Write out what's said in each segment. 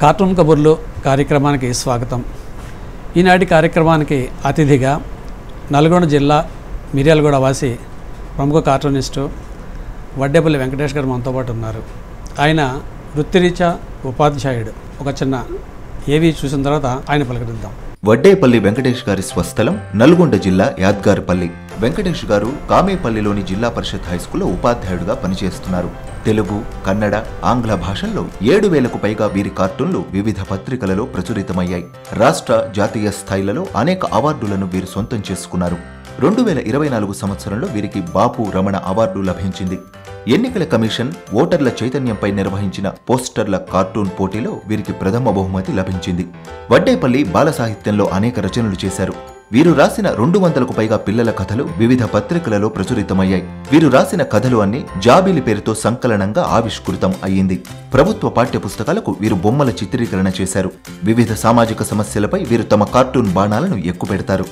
Cartoon కబుర్లు కార్యక్రమానికి స్వాగతం. ఈనాటి కార్యక్రమానికి అతిథిగా నల్గొండ జిల్లా మిర్యాలగూడ వాసి ప్రముఖ కార్టూనిస్టు వడ్డేపల్లి వెంకటేష్ గారు మనతో పాటు ఉన్నారు. ఆయన వృత్తిరీత్యా ఉపాధ్యాయుడు. ఒక చిన్న ఏవి చూసిన తర్వాత ఆయన పలకరిద్దాం. వడ్డేపల్లి వెంకటేష్ గారి స్వస్థలం నల్గొండ జిల్లా యాద్గార్పల్లి. వెంకటేష్ గారు కామేపల్లిలోని జిల్లా పరిషత్ హైస్కూల్లో ఉపాధ్యాయుడిగా పనిచేస్తున్నారు. తెలుగు, కన్నడ, ఆంగ్ల భాషల్లో 7,000కు పైగా వీరి కార్టూన్లు వివిధ పత్రికలలో ప్రచురితమయ్యాయి. రాష్ట్ర, జాతీయ స్థాయిలలో అనేక అవార్డులను వీరు సొంతం చేసుకున్నారు. 2024 సంవత్సరంలో వీరికి బాపు రమణ అవార్డు లభించింది. ఎన్నికల కమిషన్ ఓటర్ల చైతన్యంపై నిర్వహించిన పోస్టర్ల కార్టూన్ పోటీలో వీరికి ప్రథమ బహుమతి లభించింది. వడ్డేపల్లి బాల సాహిత్యంలో అనేక రచనలు చేశారు. వీరు రాసిన 200కు పైగా పిల్లల కథలు వివిధ పత్రికలలో ప్రచురితమయ్యాయి. వీరు రాసిన కథలు అన్ని జాబిలి పేరుతో సంకలనంగా ఆవిష్కృతం అయ్యింది. ప్రభుత్వ పాఠ్య పుస్తకాలకు వీరు బొమ్మల చిత్రీకరణ చేశారు. వివిధ సామాజిక సమస్యలపై వీరు తమ కార్టూన్ బాణాలను ఎక్కుపెడతారు.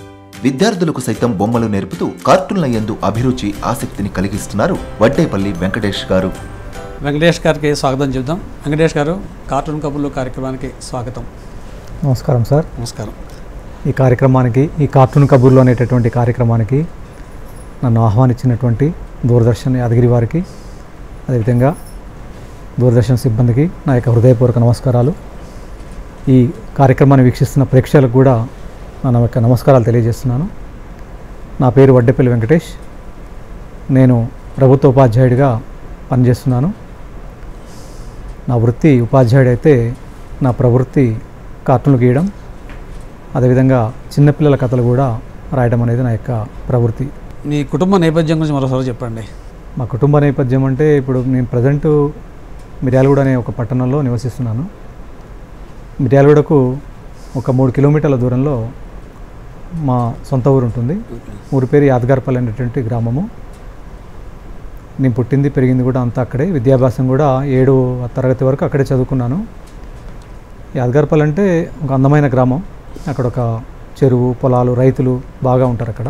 విద్యార్థులకు సైతం బొమ్మలు నేర్పుతూ కార్టూన్ల యందు అభిరుచి, ఆసక్తిని కలిగిస్తున్నారు వడ్డేపల్లి వెంకటేష్ గారు. వెంకటేష్ గారికి స్వాగతం చెబుదాం. వెంకటేష్ గారు, కార్టూన్ కబుర్లు కార్యక్రమానికి స్వాగతం. నమస్కారం సార్. నమస్కారం. ఈ కార్యక్రమానికి, ఈ కార్టూన్ కబుర్లు అనేటటువంటి కార్యక్రమానికి నన్ను ఆహ్వానించినటువంటి దూరదర్శన్ యాదగిరి వారికి, అదేవిధంగా దూరదర్శన్ సిబ్బందికి నా యొక్క హృదయపూర్వక నమస్కారాలు. ఈ కార్యక్రమాన్ని వీక్షిస్తున్న ప్రేక్షకులకు కూడా నా యొక్క నమస్కారాలు తెలియజేస్తున్నాను. నా పేరు వడ్డేపల్లి వెంకటేష్. నేను ప్రభుత్వ ఉపాధ్యాయుడిగా పనిచేస్తున్నాను. నా వృత్తి ఉపాధ్యాయుడైతే నా ప్రవృత్తి కార్టూన్లు గీయడం, అదేవిధంగా చిన్నపిల్లల కథలు కూడా రాయడం అనేది నా యొక్క ప్రవృత్తి. మీ కుటుంబ నేపథ్యం గురించి మరోసారి చెప్పండి. మా కుటుంబ నేపథ్యం అంటే, ఇప్పుడు నేను ప్రజెంటు మిర్యాలగూడ అనే ఒక పట్టణంలో నివసిస్తున్నాను. మిర్యాలగూడకు ఒక 3 కిలోమీటర్ల దూరంలో మా సొంత ఊరు ఉంటుంది. ఊరి పేరు యాద్గార్పల్లి అనేటువంటి గ్రామము. నేను పుట్టింది, పెరిగింది కూడా అంతా అక్కడే. విద్యాభ్యాసం కూడా 7వ తరగతి వరకు అక్కడే చదువుకున్నాను. యాద్గార్పల్లి అంటే ఒక అందమైన గ్రామం. అక్కడ ఒక చెరువు, పొలాలు, రైతులు బాగా ఉంటారు అక్కడ.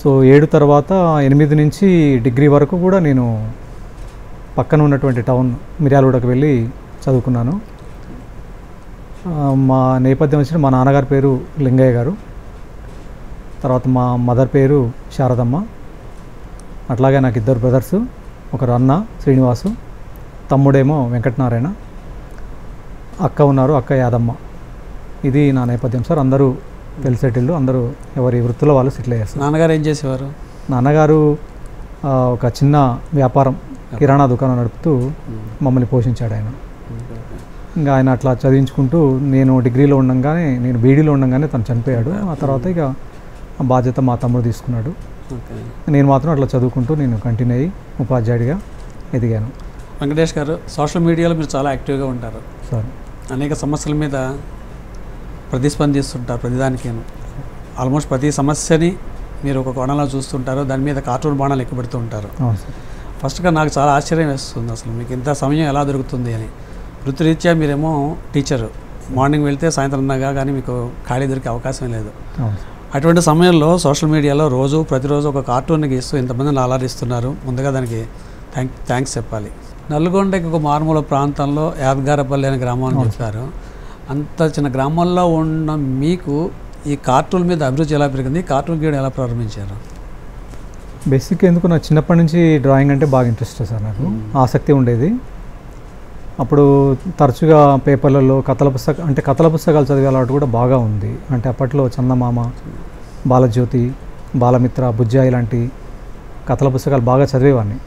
సో 7 తర్వాత 8 నుంచి డిగ్రీ వరకు కూడా నేను పక్కన ఉన్నటువంటి టౌన్ మిర్యాలగూడకు వెళ్ళి చదువుకున్నాను. మా నేపథ్యం వచ్చి మా నాన్నగారి పేరు లింగయ్య గారు, తర్వాత మా మదర్ పేరు శారదమ్మ. అట్లాగే నాకు 2 బ్రదర్సు, ఒకరు అన్న శ్రీనివాసు, తమ్ముడేమో వెంకటనారాయణ, అక్క ఉన్నారు, అక్క యాదమ్మ. ఇది నా నేపథ్యం సార్. అందరూ తెలిసేటిళ్ళు, అందరూ ఎవరి వృత్తిలో వాళ్ళు సెటిల్ అయ్యారు. నాన్నగారు ఏం చేసేవారు? నాన్నగారు ఒక చిన్న వ్యాపారం, కిరాణా దుకాణం నడుపుతూ మమ్మల్ని పోషించాడు ఆయన. ఇంకా ఆయన అట్లా చదివించుకుంటూ, నేను డిగ్రీలో ఉండగానే, నేను బీడీలో ఉండగానే తను చనిపోయాడు. ఆ తర్వాత ఇక ఆ బాధ్యత మా తమ్ముడు తీసుకున్నాడు. నేను మాత్రం అట్లా చదువుకుంటూ నేను కంటిన్యూ అయ్యి ఉపాధ్యాయుడిగా ఎదిగాను. వెంకటేష్ గారు, సోషల్ మీడియాలో మీరు చాలా యాక్టివ్గా ఉంటారు సార్. అనేక సమస్యల మీద ప్రతిస్పందిస్తుంటారు. ప్రతిదానికి ఆల్మోస్ట్ ప్రతి సమస్యని మీరు ఒక కోణంలో చూస్తుంటారు, దాని మీద కార్టూన్ బాణాలు ఎక్కువ పెడుతూ ఉంటారు. ఫస్ట్గా నాకు చాలా ఆశ్చర్యం వేస్తుంది, అసలు మీకు ఇంత సమయం ఎలా దొరుకుతుంది అని. వృత్తిరీత్యా మీరేమో టీచరు, మార్నింగ్ వెళ్తే సాయంత్రం దాకా కానీ మీకు ఖాళీ దొరికే అవకాశం లేదు. అటువంటి సమయంలో సోషల్ మీడియాలో ప్రతిరోజు ఒక కార్టూన్ని గీస్తూ ఇంతమందిని అలరిస్తున్నారు. ముందుగా దానికి థ్యాంక్స్ చెప్పాలి. నల్గొండకి ఒక మారుమూల ప్రాంతంలో యాద్గారపల్లి అనే గ్రామాన్ని చెప్పారు. అంత చిన్న గ్రామంలో ఉన్న మీకు ఈ కార్టూన్ మీద అభిరుచి ఎలా పెరిగింది? కార్టూన్ గీయడం ఎలా ప్రారంభించారు? బేసిక్ ఎందుకు, నాకు చిన్నప్పటి నుంచి డ్రాయింగ్ అంటే బాగా ఇంట్రెస్ట్ సార్. నాకు ఆసక్తి ఉండేది. అప్పుడు తరచుగా పేపర్లలో కథల పుస్తకాలు చదివే అలవాటు కూడా బాగా ఉంది. అంటే అప్పట్లో చందమామ, బాలజ్యోతి, బాలమిత్ర, బుజ్జాయి లాంటి కథల పుస్తకాలు బాగా చదివేవాడిని.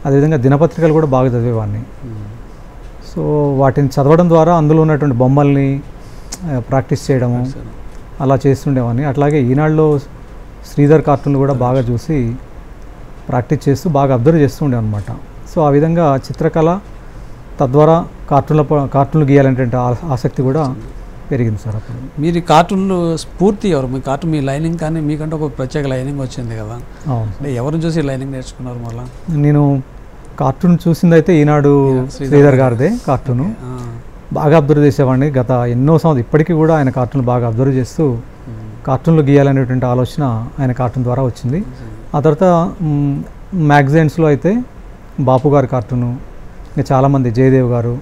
అదేవిధంగా దినపత్రికలు కూడా బాగా చదివేవాడిని. సో వాటిని చదవడం ద్వారా అందులో ఉన్నటువంటి బొమ్మల్ని ప్రాక్టీస్ చేయడము అలా చేస్తుండేవాడిని. అట్లాగే ఈనాడులో శ్రీధర్ కార్టూన్లు కూడా బాగా చూసి ప్రాక్టీస్ చేస్తూ బాగా అబ్జర్వ్ చేస్తూ ఉండే అనమాట. సో ఆ విధంగా చిత్రకళ తద్వారా కార్టూన్లు గీయాలంటే ఆసక్తి కూడా పెరిగింది సార్. అప్పుడు మీరు ఈ కార్టూన్లు స్ఫూర్తి ఎవరు? మీ కార్టూన్ మీ లైనింగ్ కానీ మీకంటే ఒక ప్రత్యేక లైనింగ్ వచ్చింది కదా, అవును. అంటే ఎవరిని చూసి లైనింగ్ నేర్చుకున్నారు మళ్ళీ? నేను కార్టూన్ చూసిందైతే ఈనాడు శ్రీధర్ గారిదే కార్టూను బాగా అబ్జర్వ్ చేసేవాడిని. గత ఎన్నో సంవత్సరాలు ఇప్పటికీ కూడా ఆయన కార్టూన్లు బాగా అబ్జర్వ్ చేస్తూ కార్టూన్లు గీయాలనేటువంటి ఆలోచన ఆయన కార్టూన్ ద్వారా వచ్చింది. ఆ తర్వాత మ్యాగజైన్స్లో అయితే బాపు గారి కార్టూను, ఇంకా చాలామంది జయదేవ్ గారు,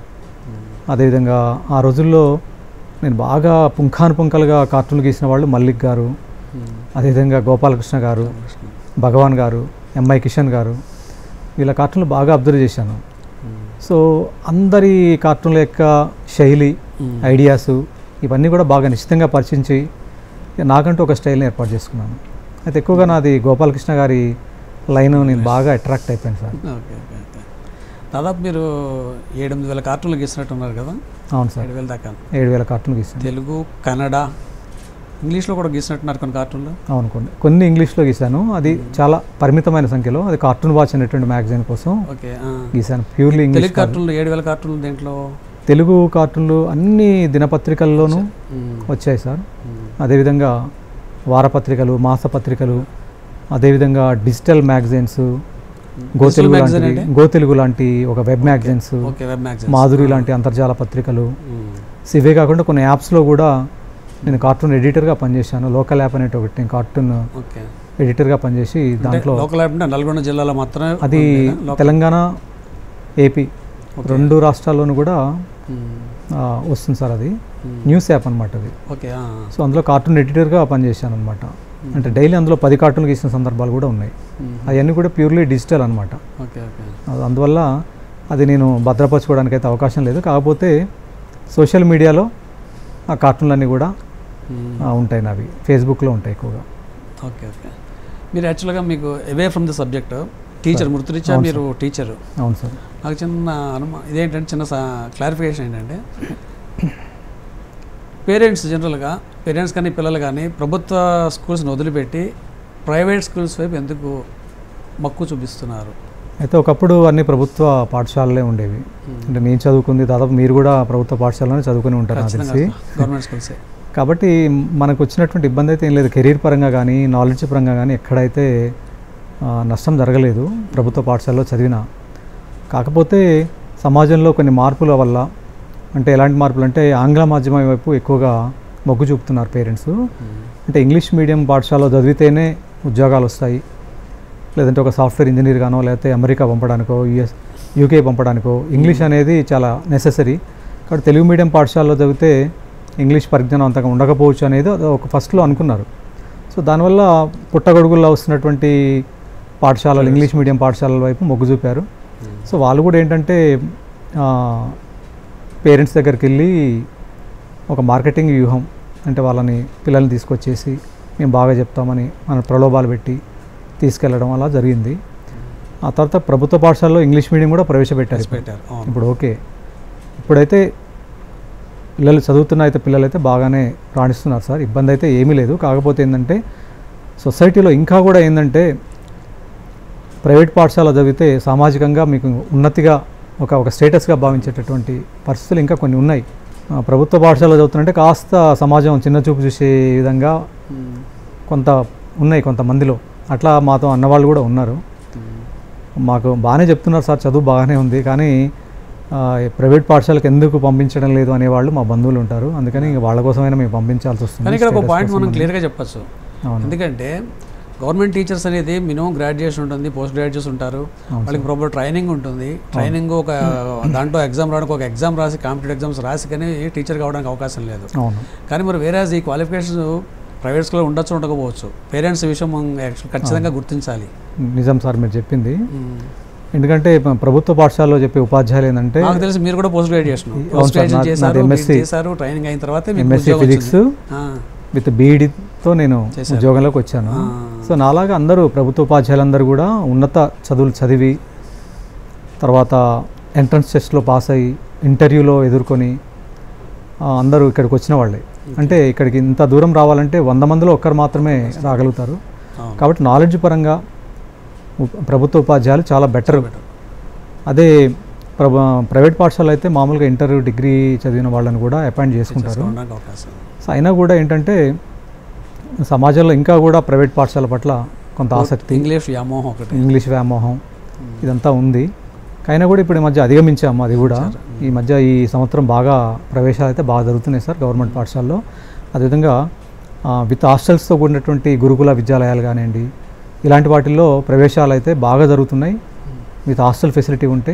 అదేవిధంగా ఆ రోజుల్లో నేను బాగా పుంఖానుపుంఖలుగా కార్టూన్లు గీసిన వాళ్ళు మల్లిక్ గారు, అదేవిధంగా గోపాలకృష్ణ గారు, భగవాన్ గారు, ఎంఐ కిషన్ గారు, వీళ్ళ కార్టూన్లు బాగా అబ్జర్వ్ చేశాను. సో అందరి కార్టూన్ల యొక్క శైలి, ఐడియాస్ ఇవన్నీ కూడా బాగా నిశ్చితంగా పరిచించి నాకంటూ ఒక స్టైల్ని ఏర్పాటు చేసుకున్నాను. అయితే ఎక్కువగా నాది గోపాలకృష్ణ గారి లైన్ నేను బాగా అట్రాక్ట్ అయిపోయాను సార్. Okay okay okay. దాదాపు మీరు 7,000 కార్టూన్లు గీసినట్టున్నారు కదా? అవును సార్, 7,000 దాకా. 7,000 కార్టూన్లు గీసాను. తెలుగు, కన్నడ, ఇంగ్లీష్లో కూడా గీసినట్టున్నారు కొన్ని కార్టూన్లు? అవును, కొన్ని ఇంగ్లీష్లో గీశాను. అది చాలా పరిమితమైన సంఖ్యలో. అది కార్టూన్ వాచ్ అనేటువంటి మ్యాగజైన్ కోసం ఓకే గీశాను. Purely English. తెలుగు కార్టూన్లు 7,000 కార్టూన్లు దేంట్లో? తెలుగు కార్టూన్లు అన్ని దినపత్రికల్లోనూ వచ్చాయి సార్. అదేవిధంగా వారపత్రికలు, మాసపత్రికలు, అదేవిధంగా డిజిటల్ మ్యాగజైన్స్, గోతెలుగు లాంటి ఒక వెబ్ మ్యాగజైన్స్, మాధురి లాంటి అంతర్జాల పత్రికలు, ఇవే కాకుండా కొన్ని యాప్స్లో కూడా నేను కార్టూన్ ఎడిటర్గా పనిచేశాను. లోకల్ యాప్ అనేటి ఒకటి నేను కార్టూన్ ఎడిటర్గా పనిచేసి దాంట్లో లోకల్ యాప్ అంటే నల్గొండ జిల్లాలో మాత్రమే, అది తెలంగాణ, ఏపీ 2 రాష్ట్రాల్లోనూ కూడా వస్తుంది సార్. అది న్యూస్ యాప్ అనమాట అది. ఓకే. సో అందులో కార్టూన్ ఎడిటర్గా పనిచేశాను అనమాట. అంటే డైలీ అందులో 10 కార్టూన్లు గీసిన సందర్భాలు కూడా ఉన్నాయి. అవన్నీ కూడా ప్యూర్లీ డిజిటల్ అనమాట. అందువల్ల అది నేను భద్రపరచుకోవడానికి అయితే అవకాశం లేదు. కాకపోతే సోషల్ మీడియాలో ఆ కార్టూన్లన్నీ కూడా ఉంటాయి, నావి ఫేస్బుక్లో ఉంటాయి ఎక్కువగా. Okay okay. మీరు యాక్చువల్గా మీకు away from the subject teacher, వృత్తిరీత్యా మీరు టీచరు. అవును సార్. నాకు చిన్న ఇదేంటంటే చిన్న క్లారిఫికేషన్ ఏంటంటే, పేరెంట్స్ జనరల్గా పేరెంట్స్ కానీ పిల్లలు కానీ ప్రభుత్వ స్కూల్స్ని వదిలిపెట్టి ప్రైవేట్ స్కూల్స్ వైపు ఎందుకు మక్కువ చూపిస్తున్నారు? అయితే ఒకప్పుడు అన్ని ప్రభుత్వ పాఠశాలలే ఉండేవి. అంటే నేను చదువుకుంది దాదాపు మీరు కూడా ప్రభుత్వ పాఠశాలలోనే చదువుకుని ఉంటారు నాకు తెలిసి. గవర్నమెంట్ స్కూల్సే. కాబట్టి మనకు వచ్చినటువంటి ఇబ్బంది అయితే ఏం లేదు. కెరీర్ పరంగా కానీ నాలెడ్జ్ పరంగా కానీ ఎక్కడైతే నష్టం జరగలేదు ప్రభుత్వ పాఠశాలలో చదివిన. కాకపోతే సమాజంలో కొన్ని మార్పుల వల్ల, అంటే ఎలాంటి మార్పులు అంటే ఆంగ్ల మాధ్యమం వైపు ఎక్కువగా మొగ్గు చూపుతున్నారు పేరెంట్స్. అంటే ఇంగ్లీష్ మీడియం పాఠశాలలో చదివితేనే ఉద్యోగాలు వస్తాయి, లేదంటే ఒక సాఫ్ట్వేర్ ఇంజనీర్ గానో లేకపోతే అమెరికా పంపడానికో యూకే పంపడానికో ఇంగ్లీష్ అనేది చాలా నెసెసరీ. కాబట్టి తెలుగు మీడియం పాఠశాలలో చదివితే ఇంగ్లీష్ పరిజ్ఞానం అంతగా ఉండకపోవచ్చు అనేది ఒక ఫస్ట్లో అనుకున్నారు. సో దానివల్ల పుట్టగొడుగుల్లో వస్తున్నటువంటి పాఠశాలలు, ఇంగ్లీష్ మీడియం పాఠశాలల వైపు మొగ్గు చూపారు. సో వాళ్ళు కూడా ఏంటంటే పేరెంట్స్ దగ్గరికి వెళ్ళి ఒక మార్కెటింగ్ వ్యూహం, అంటే వాళ్ళని పిల్లల్ని తీసుకొచ్చేసి మేము బాగా చెప్తామని మన ప్రలోభాలు పెట్టి తీసుకెళ్ళడం అలా జరిగింది. ఆ తర్వాత ప్రభుత్వ పాఠశాలలో ఇంగ్లీష్ మీడియం కూడా ప్రవేశపెట్టారు. ఇప్పుడు ఓకే, ఇప్పుడైతే పిల్లలు పిల్లలైతే బాగానే రాణిస్తున్నారు సార్. ఇబ్బంది అయితే ఏమీ లేదు. కాకపోతే ఏంటంటే సొసైటీలో ఇంకా కూడా ఏంటంటే ప్రైవేట్ పాఠశాల చదివితే సామాజికంగా మీకు ఉన్నతిగా ఒక స్టేటస్గా భావించేటటువంటి పరిస్థితులు ఇంకా కొన్ని ఉన్నాయి. ప్రభుత్వ పాఠశాల చదువుతుందంటే కాస్త సమాజం చిన్న చూపు చూసే విధంగా కొంత ఉన్నాయి కొంతమందిలో. అట్లా మాతో అన్నవాళ్ళు కూడా ఉన్నారు. మాకు బాగానే చెప్తున్నారు సార్, చదువు బాగానే ఉంది, కానీ ప్రైవేట్ పాఠశాలకు ఎందుకు పంపించడం లేదు అనేవాళ్ళు మా బంధువులు ఉంటారు. అందుకని వాళ్ళ కోసమైనా మేము పంపించాల్సి వస్తుంది. కానీ ఇక్కడ ఒక పాయింట్ మనం క్లియర్గా చెప్పచ్చు. ఎందుకంటే గవర్నమెంట్ టీచర్స్ అనేది మినిమం గ్రాడ్యుయేషన్ ఉంటుంది, పోస్ట్ గ్రాడ్యుయేట్స్ ఉంటారు, వాళ్ళకి ప్రాపర్ ట్రైనింగ్ ఉంటుంది. ట్రైనింగ్ ఒక దాంట్లో ఎగ్జామ్ రావడానికి ఒక ఎగ్జామ్ రాసి కాంపిటేటివ్ ఎగ్జామ్స్ రాసి కానీ టీచర్ కావడానికి అవకాశం లేదు. కానీ మరి వేరే ఈ క్వాలిఫికేషన్స్ ప్రైవేట్ స్కూల్లో ఉండొచ్చు, ఉండకపోవచ్చు. పేరెంట్స్ విషయం ఖచ్చితంగా గుర్తించాలి. నిజం సార్ మీరు చెప్పింది. ఎందుకంటే ప్రభుత్వ పాఠశాలలో చెప్పే ఉపాధ్యాయులు ఏంటంటే, నాకు తెలిసి మీరు కూడా పోస్ట్ గ్రాడ్యుయేషన్ చేశారు, ట్రైనింగ్ అయిన తర్వాత ఎంఎస్సీ ఫిజిక్స్ విత్ బీఈడీతో నేను ఉద్యోగంలోకి వచ్చాను. సో నాలాగా అందరూ ప్రభుత్వ ఉపాధ్యాయులందరూ కూడా ఉన్నత చదువులు చదివి తర్వాత ఎంట్రన్స్ టెస్ట్లో పాస్ అయ్యి ఇంటర్వ్యూలో ఎదుర్కొని అందరూ ఇక్కడికి వచ్చిన వాళ్ళే. అంటే ఇక్కడికి ఇంత దూరం రావాలంటే 100 మందిలో ఒక్కరు మాత్రమే రాగలుగుతారు. అవును. కాబట్టి నాలెడ్జ్ పరంగా ప్రభుత్వ ఉపాధ్యాయులు చాలా బెటర్. అదే ప్రైవేట్ పాఠశాల అయితే మామూలుగా ఇంటర్ డిగ్రీ చదివిన వాళ్ళని కూడా అపాయింట్ చేసుకుంటారు. చేసుకోవడానికి అవకాశం ఉంది. సో అయినా కూడా ఏంటంటే సమాజంలో ఇంకా కూడా ప్రైవేట్ పాఠశాల పట్ల కొంత ఆసక్తి, ఇంగ్లీష్ వ్యామోహం ఒకటి. ఇంగ్లీష్ వ్యామోహం ఇదంతా ఉంది. అయినా కూడా ఇప్పుడు ఈ మధ్య అధిగమించాము అది కూడా. ఈ మధ్య ఈ సంవత్సరం బాగా ప్రవేశాలు అయితే బాగా జరుగుతున్నాయి సార్ గవర్నమెంట్ పాఠశాలలో. అదేవిధంగా విత్ హాస్టల్స్తో కూడినటువంటి గురుకుల విద్యాలయాలు కానివ్వండి, ఇలాంటి వాటిల్లో ప్రవేశాలు అయితే బాగా జరుగుతున్నాయి. విత్ హాస్టల్ ఫెసిలిటీ ఉంటే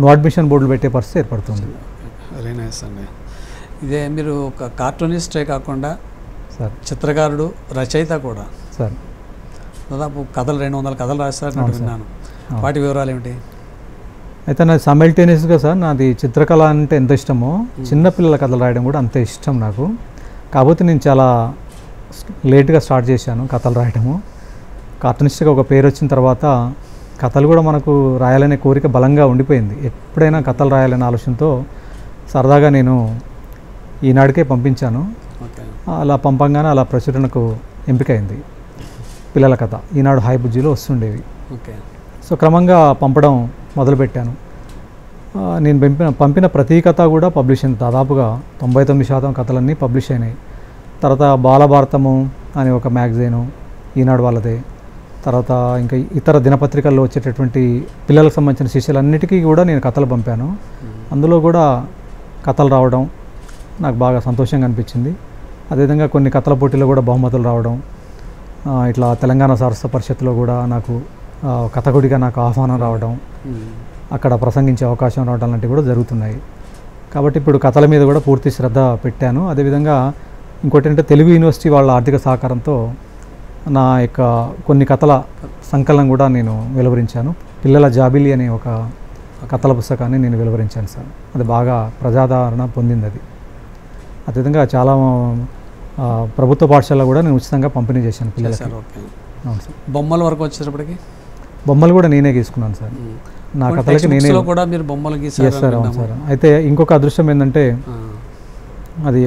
నో అడ్మిషన్ బోర్డులు పెట్టే పరిస్థితి ఏర్పడుతుంది. వెరీ నైస్ అండి. ఇదే మీరు ఒక కార్టూనిస్టే కాకుండా సార్ చిత్రకారుడు, రచయిత కూడా. సార్ దాదాపు కథలు 200 కథలు రాస్తారని విన్నాను. వాటి వివరాలు ఏమిటి? అయితే నాది సైమల్టేనియస్గా సార్ నాది చిత్రకళ అంటే ఎంత ఇష్టమో చిన్నపిల్లల కథలు రాయడం కూడా అంతే ఇష్టం నాకు. కాకపోతే నేను చాలా లేట్గా స్టార్ట్ చేశాను కథలు రాయడము. కార్టూనిస్ట్గా ఒక పేరు వచ్చిన తర్వాత కథలు కూడా మనకు రాయాలనే కోరిక బలంగా ఉండిపోయింది. ఎప్పుడైనా కథలు రాయాలనే ఆలోచనతో సరదాగా నేను ఈనాడుకే పంపించాను. అలా పంపంగానే అలా ప్రచురణకు ఎంపికైంది పిల్లల కథ. ఈనాడు హాయ్ బుజ్జిలో వస్తుండేవి. సో క్రమంగా పంపడం మొదలుపెట్టాను. నేను పంపిన ప్రతి కథ కూడా పబ్లిష్ అయింది. దాదాపుగా 99% కథలన్నీ పబ్లిష్ అయినాయి. తర్వాత బాలభారతము అనే ఒక మ్యాగజైను ఈనాడు వాళ్ళదే. తర్వాత ఇంకా ఇతర దినపత్రికల్లో వచ్చేటటువంటి పిల్లలకు సంబంధించిన శిష్యులన్నిటికీ కూడా నేను కథలు పంపాను. అందులో కూడా కథలు రావడం నాకు బాగా సంతోషంగా అనిపించింది. అదేవిధంగా కొన్ని కథల పోటీలో కూడా బహుమతులు రావడం, ఇట్లా తెలంగాణ సారస్వత పరిషత్తులో కూడా నాకు కథకుడిగా నాకు ఆహ్వానం రావడం, అక్కడ ప్రసంగించే అవకాశం రావడం లాంటివి కూడా జరుగుతున్నాయి. కాబట్టి ఇప్పుడు కథల మీద కూడా పూర్తి శ్రద్ధ పెట్టాను. అదేవిధంగా ఇంకోటి ఏంటంటే తెలుగు యూనివర్సిటీ వాళ్ళ ఆర్థిక సహకారంతో నా యొక్క కొన్ని కథల సంకలనం కూడా నేను వెలువరించాను. పిల్లల జాబిలి అనే ఒక కథల పుస్తకాన్ని నేను వెలువరించాను సార్. అది బాగా ప్రజాదరణ పొందింది. అది అదేవిధంగా చాలా ప్రభుత్వ పాఠశాలలో కూడా నేను ఉచితంగా పంపిణీ చేశాను పిల్లలకి. అవును సార్. బొమ్మల వరకు వచ్చేటప్పటికి బొమ్మలు కూడా నేనే గీసుకున్నాను సార్. నా కథలకి నేనే కూడా మీరు బొమ్మలు గీసారు. Yes sir. అవును సార్. అయితే ఇంకొక అదృష్టం ఏంటంటే అది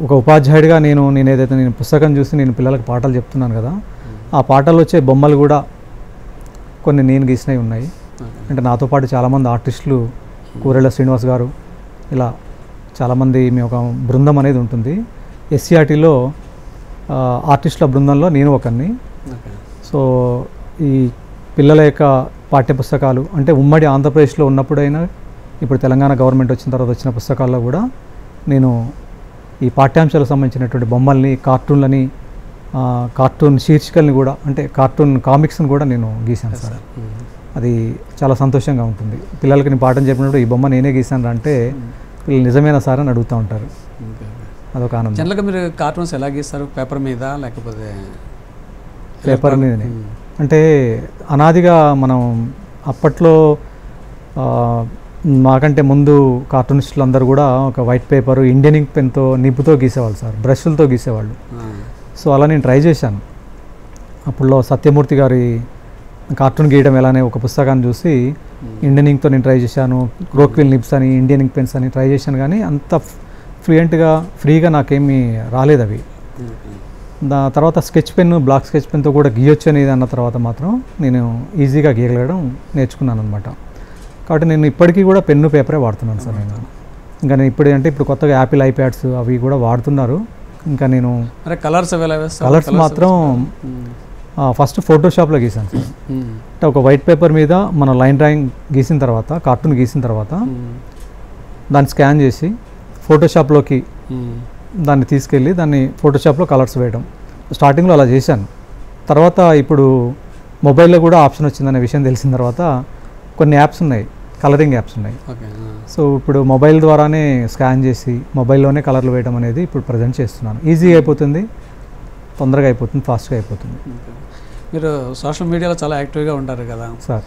ఒక ఉపాధ్యాయుడిగా నేను ఏదైతే నేను పుస్తకం చూసి నేను పిల్లలకు పాఠాలు చెప్తున్నాను కదా, ఆ పాఠాలు వచ్చే బొమ్మలు కూడా కొన్ని నేను గీసినవి ఉన్నాయి. అంటే నాతో పాటు చాలామంది ఆర్టిస్టులు, కూరెళ్ళ శ్రీనివాస్ గారు, ఇలా చాలామంది మీ ఒక బృందం అనేది ఉంటుంది. ఎస్సీఆర్టీలో ఆర్టిస్టుల బృందంలో నేను ఒకరిని. సో ఈ పిల్లల యొక్క పాఠ్యపుస్తకాలు అంటే ఉమ్మడి ఆంధ్రప్రదేశ్లో ఉన్నప్పుడైనా ఇప్పుడు తెలంగాణ గవర్నమెంట్ వచ్చిన తర్వాత వచ్చిన పుస్తకాల్లో కూడా నేను ఈ పాఠ్యాంశాలకు సంబంధించినటువంటి బొమ్మల్ని, కార్టూన్లని, కార్టూన్ శీర్షికల్ని కూడా అంటే కార్టూన్ కామిక్స్ని కూడా నేను గీశాను సార్. అది చాలా సంతోషంగా ఉంటుంది. పిల్లలకి నేను పాఠం చెప్పినప్పుడు ఈ బొమ్మ నేనే గీశాను అంటే పిల్లలు నిజమైన సార్ అని అడుగుతూ ఉంటారు. అదొక ఆనందం. జనరల్గా మీరు కార్టూన్స్ ఎలా గీస్తారు? పేపర్ మీద లేకపోతే? పేపర్ మీదనే. అంటే అనాదిగా మనం అప్పట్లో మాకంటే ముందు కార్టూనిస్టులు అందరూ కూడా ఒక వైట్ పేపర్, ఇండియన్ ఇంక్ పెన్తో నిప్పుతో గీసేవాళ్ళు సార్, బ్రష్లతో గీసేవాళ్ళు. సో అలా నేను ట్రై చేశాను. అప్పుడులో సత్యమూర్తి గారి కార్టూన్ గీయడం ఎలానే ఒక పుస్తకాన్ని చూసి ఇండియన్ ఇంక్తో నేను ట్రై చేశాను. క్రోక్విల్ నిబ్స్ అని, ఇండియన్ ఇంక్ పెన్స్ అని ట్రై చేశాను. కానీ అంత ఫ్రీగా నాకేమీ రాలేదు అవి. తర్వాత స్కెచ్ పెన్, బ్లాక్ స్కెచ్ పెన్తో కూడా గీయొచ్చు అనేది అన్న తర్వాత మాత్రం నేను ఈజీగా గీయగలగడం నేర్చుకున్నాను అనమాట. కాబట్టి నేను ఇప్పటికీ కూడా పెన్ను పేపరే వాడుతున్నాను సార్. నేను ఇంకా నేను ఇప్పుడు కొత్తగా యాపిల్ ఐప్యాడ్స్ అవి కూడా వాడుతున్నారు. ఇంకా నేను కలర్స్ మాత్రం ఫస్ట్ ఫోటోషాప్లో గీసాను సార్. అంటే ఒక వైట్ పేపర్ మీద మన లైన్ డ్రాయింగ్ గీసిన తర్వాత, కార్టూన్ గీసిన తర్వాత దాన్ని స్కాన్ చేసి ఫోటోషాప్లోకి దాన్ని తీసుకెళ్ళి దాన్ని ఫోటోషాప్లో కలర్స్ వేయడం. స్టార్టింగ్లో అలా చేశాను. తర్వాత ఇప్పుడు మొబైల్లో కూడా ఆప్షన్ వచ్చిందనే విషయం తెలిసిన తర్వాత కొన్ని యాప్స్ ఉన్నాయి, కలరింగ్ యాప్స్ ఉన్నాయి. సో ఇప్పుడు మొబైల్ ద్వారానే స్కాన్ చేసి మొబైల్లోనే కలర్లు వేయడం అనేది ఇప్పుడు ప్రజెంట్ చేస్తున్నాను. ఈజీగా అయిపోతుంది, తొందరగా అయిపోతుంది, ఫాస్ట్గా అయిపోతుంది. మీరు సోషల్ మీడియాలో చాలా యాక్టివ్గా ఉంటారు కదా సార్.